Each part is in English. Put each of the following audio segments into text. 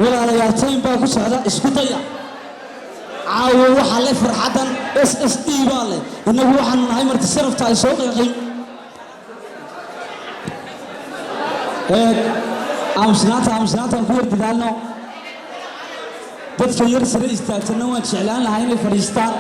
walaalayaal tayn baa ku socda isku daya caawo waxa la farxadan SSD baa leh inagu waxaan nahay marti sarafta ay soo qeexay amsnaanta ku wardidaalno dadka yar sare istaagtana waan jeclaan lahaa inay fadhiistaan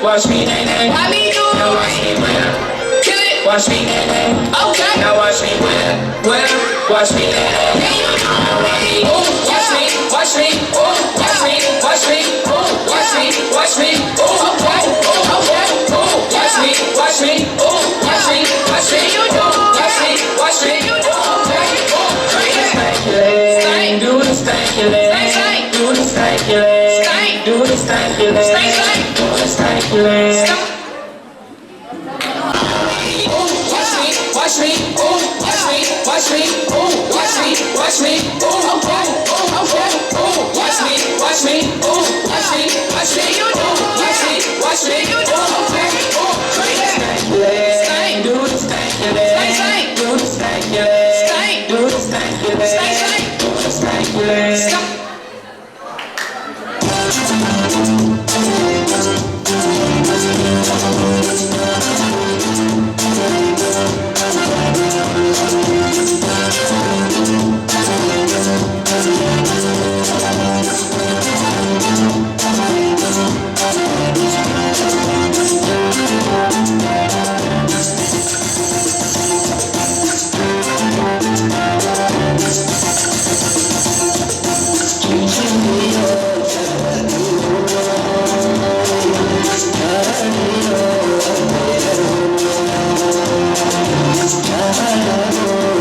Watch me, nay. I mean, you. Now watch me whip. Kill it. Watch me, nay. Okay. Now watch me whip. Watch me, nay. Yeah, you know me. Ooh, watch me. Watch me. Ooh, watch me. Watch me. Ooh, watch me. Watch me. Ooh, okay. Okay. Ooh, watch me. Watch me. Ooh, watch me. Watch me. You do. Watch me. Watch me. You do. Okay. Stank. Do the stanky leg. Stank. Do the stanky leg. Stank. Do the stanky leg. Stank. Watch me, ooh, watch me, watch me, ooh, watch me, watch me, ooh, okay, okay, ooh, watch me, watch me, ooh, watch me, watch me, you do, watch me, you do, okay, ooh, stank, do the stanky leg, stank, do the stanky leg, stank, do the stanky leg, stank, do the stanky leg. I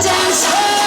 Dance